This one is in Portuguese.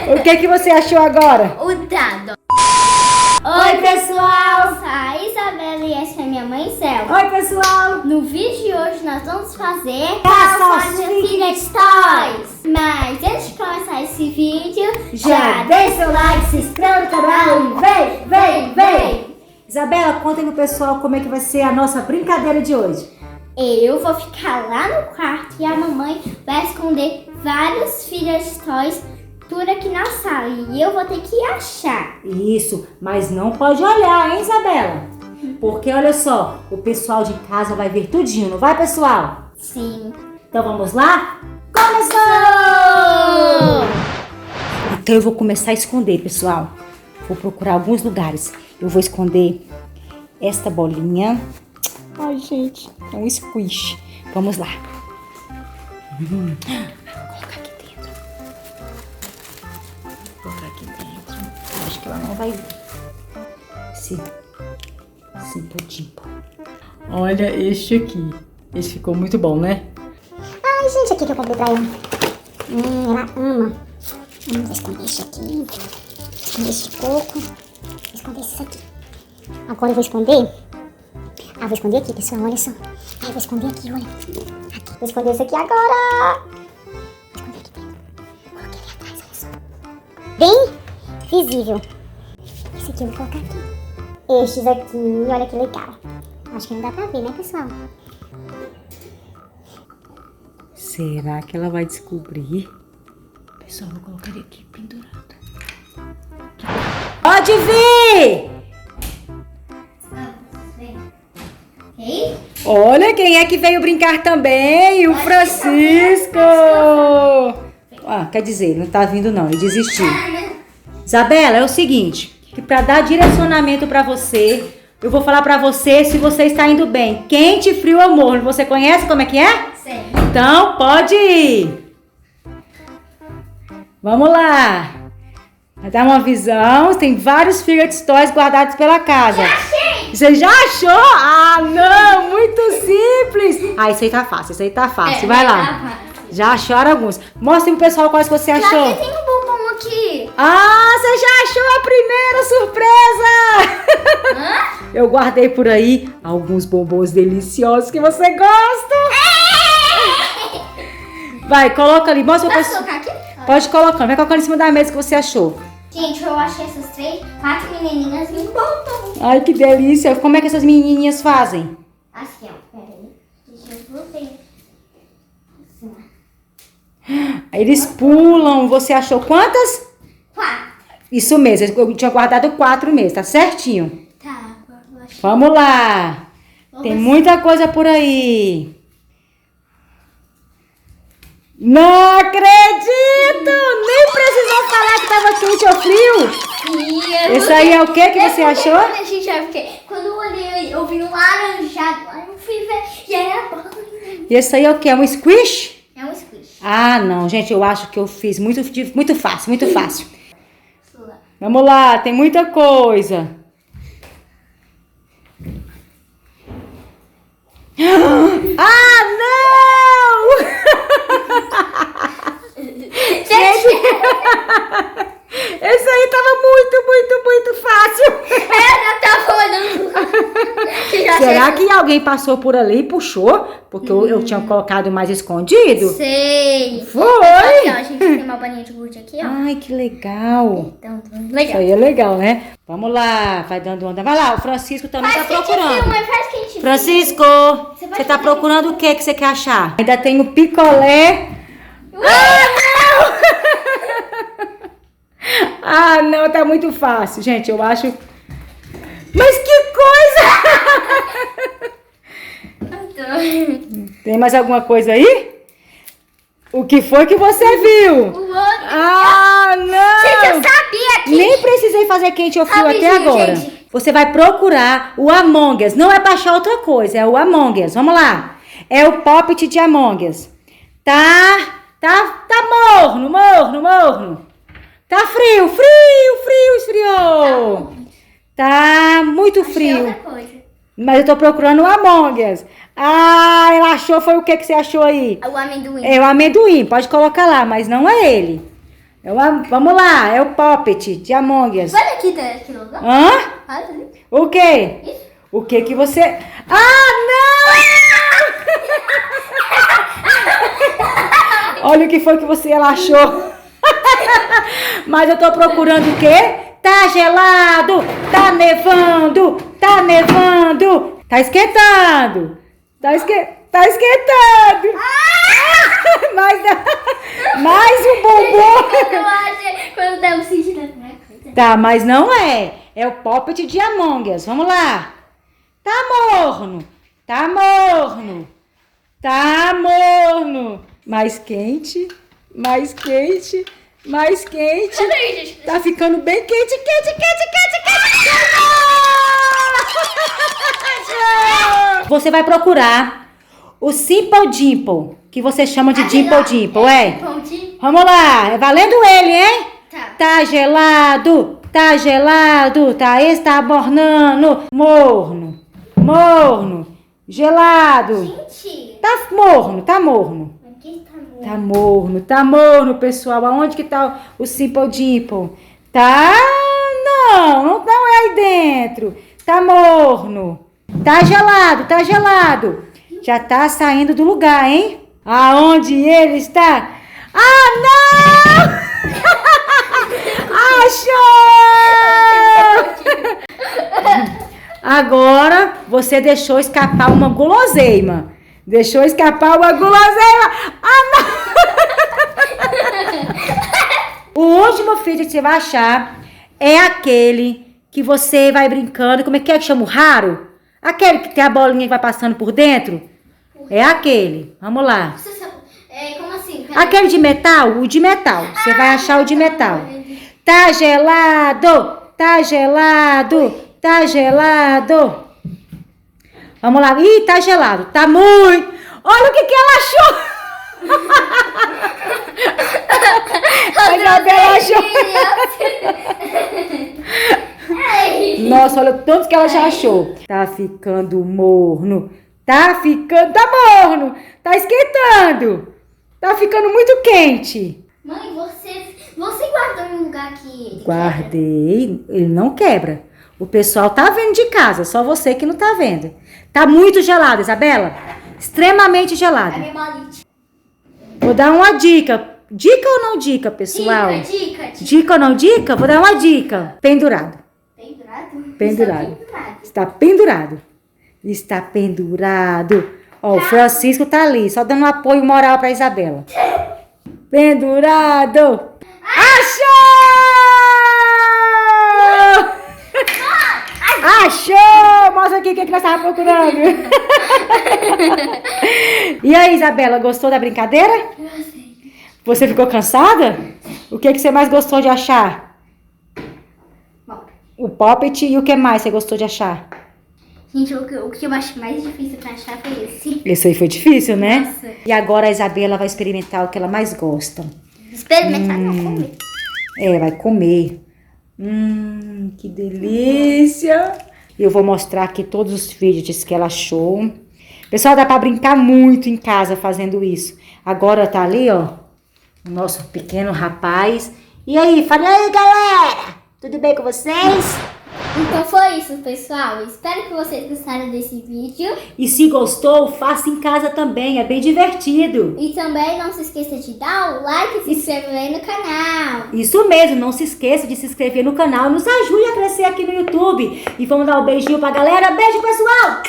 O que você achou agora? O dado. Oi, pessoal! Eu sou a Isabela e essa é minha mãe Céu. Oi, pessoal! No vídeo de hoje nós vamos fazer Caça Caça aos de Filha de Toys. Mas antes de começar esse vídeo, Já deixa seu like, se inscreve no canal e vem! Isabela, conta aí pro pessoal como é que vai ser a nossa brincadeira de hoje. Eu vou ficar lá no quarto e a mamãe vai esconder vários filhos de toys tudo aqui na sala e eu vou ter que achar. Isso, mas não pode olhar, hein, Isabela? Porque olha só, o pessoal de casa vai ver tudinho, não vai, pessoal? Sim. Então vamos lá? Começou! Então eu vou começar a esconder, pessoal. Vou procurar alguns lugares. Eu vou esconder esta bolinha. Ai, gente, é um squish. Vamos lá. Vou colocar aqui dentro. Vou colocar aqui dentro. Acho que ela não vai ver. Esse pudim. Olha este aqui. Esse ficou muito bom, né? Ai, gente, aqui que eu comprei pra ela. Ela ama. Vou esconder isso aqui. Vou esconder esse de coco. Vou esconder isso aqui. Agora eu vou esconder. Vou esconder aqui, pessoal, olha só. Vou esconder aqui, olha. Aqui. Vou esconder isso aqui agora. Vou esconder aqui dentro. Coloquei ali atrás, olha só. Bem visível. Esse aqui eu vou colocar aqui. Estes aqui, olha que legal. Acho que não dá pra ver, né, pessoal? Será que ela vai descobrir? Pessoal, vou colocar ele aqui pendurado. Pode vir! Ei? Olha quem é que veio brincar também, o Francisco! Quer dizer, não tá vindo não, ele desistiu. Isabela, é o seguinte, que pra dar direcionamento pra você, eu vou falar pra você se você está indo bem. Quente, frio ou morno, você conhece como é que é? Sim. Então, pode ir. Vamos lá. Vai dar uma visão. Tem vários Fidget Toys guardados pela casa. Achei! Você já achou? Ah, não! Muito simples. Isso aí tá fácil. Vai lá. Tá fácil. Já acharam alguns. Mostre pro pessoal quais que você achou. Já que tem um bombom aqui. Você já achou a primeira surpresa! Hã? Eu guardei por aí alguns bombons deliciosos que você gosta. Vai, coloca ali. Mostra pro Posso pessoal. colocar aqui? Pode colocar. Vai colocando em cima da mesa que você achou. Gente, eu achei essas 4 menininhas em bombom. Ai, que delícia. Como é que essas menininhas fazem? Assim, ó. Peraí. Deixa eu ver. Assim, ó. Eles pulam. Você achou quantas? 4. Isso mesmo. Eu tinha guardado 4 mesmo. Tá certinho. Tá, eu achei. Vamos lá. Tem muita coisa por aí. Não acredito! Nem precisou falar que tava quente ou frio. Sim, Esse aí é o que você achou? Quando eu olhei, eu vi um laranjado. Aí eu fui ver e era bom. E esse aí é o que? É um squish? É um squish. Não, gente, eu acho que eu fiz muito fácil. Vamos lá, tem muita coisa. Não! Gente, esse aí tava muito fácil. Eu já tava olhando. Será que alguém passou por ali e puxou? Porque eu tinha colocado mais escondido? Sei. Foi! Aqui, ó, a gente tem uma balinha de gude aqui, ó. Ai, que legal. Então, Isso legal. aí é legal, né? Vamos lá, vai dando onda. Vai lá, o Francisco também tá procurando. Faz quente. Francisco, Você você tá fazer? procurando o que você quer achar? Ainda tem o picolé. Não, tá muito fácil, gente, eu acho. Mas que coisa! Tem mais alguma coisa aí? O que foi que você viu? O outro. Não! Gente, eu sabia que... Nem precisei fazer quente ou frio até Rapidinho, agora. gente. Você vai procurar o Among Us. Não é pra achar outra coisa, é o Among Us. Vamos lá. É o Poppet de Among Us. Tá morno. Tá frio, esfriou. Tá muito Achei frio. outra coisa. Mas eu tô procurando o Among Us. Ela achou, foi o que você achou aí? O amendoim. É o amendoim, pode colocar lá, mas não é ele. Vamos lá, é o Poppet de Among Us. Olha aqui, aqui no lugar. Hã? Olha ali. O quê? Isso. O que que você... Ah, não! Olha o que foi que você achou. Mas eu tô procurando o quê? Tá gelado, tá nevando, tá nevando, tá esquentando, tá esquentando. Mais um bombom. Eu acho quando dá um sentido na minha coisa. Tá, mas não é. É o Poppet de Among Us. Vamos lá. Tá morno, tá morno, tá morno. Mais quente, mais quente, mais quente. Peraí, gente. Tá ficando bem quente, quente, quente, quente, quente. Você vai procurar o Simple Dimple, que você chama de Dimple Dimple, é? Pontinho. Vamos lá, é valendo ele, hein? Tá. Tá gelado, tá gelado, está mornando, morno, morno, gelado. Gente. Tá morno, tá morno. Aqui tá bom. Tá morno, pessoal. Aonde que tá o Simple Dimple? Tá? Não é aí dentro. Tá morno. Tá gelado, tá gelado. Já tá saindo do lugar, hein? Aonde ele está? Ah, não! Achou! Agora você deixou escapar uma guloseima. Deixou escapar uma guloseima. Ah, não! O último vídeo que você vai achar é aquele que você vai brincando. Como é que chama? O raro? Aquele que tem a bolinha que vai passando por dentro? É aquele. Vamos lá. Você sabe, como assim? Peraí. Aquele de metal? O de metal. Você vai achar o de metal. Tá gelado, tá gelado, tá gelado. Vamos lá. Ih, tá gelado. Tá muito. Olha o que ela achou. A Isabela achou. Nossa, olha o tanto que ela já achou. Tá ficando morno. Tá morno. Tá esquentando. Tá ficando muito quente. Mãe, você guardou em um lugar que... Guardei. Ele não quebra. O pessoal tá vendo de casa, só você que não tá vendo. Tá muito gelado, Isabela. Extremamente A gelado. minha bolite. Vou dar uma dica. Dica ou não dica, pessoal? Dica. Dica ou não dica? Vou dar uma dica. Pendurado. Pendurado? Pendurado. Está pendurado. Está pendurado. Ó, o Francisco tá ali, só dando um apoio moral pra Isabela. Pendurado. Achou! Achou! Mostra aqui o que nós estávamos procurando. E aí, Isabela, gostou da brincadeira? Você ficou cansada? O que você mais gostou de achar? O Poppet e o que mais você gostou de achar? Gente, o que eu acho mais difícil pra achar foi esse. Esse aí foi difícil, né? Nossa. E agora a Isabela vai experimentar o que ela mais gosta. Experimentar, não comer. É, vai comer. Que delícia! Eu vou mostrar aqui todos os vídeos que ela achou. Pessoal, dá pra brincar muito em casa fazendo isso. Agora tá ali, ó, o nosso pequeno rapaz. E aí, fala aí, galera! Tudo bem com vocês? Então foi isso, pessoal. Espero que vocês gostaram desse vídeo. E se gostou, faça em casa também, é bem divertido. E também não se esqueça de dar o like e se inscrever no canal. Isso mesmo, não se esqueça de se inscrever no canal, nos ajude a crescer aqui no YouTube. E vamos dar um beijinho pra galera. Beijo, pessoal!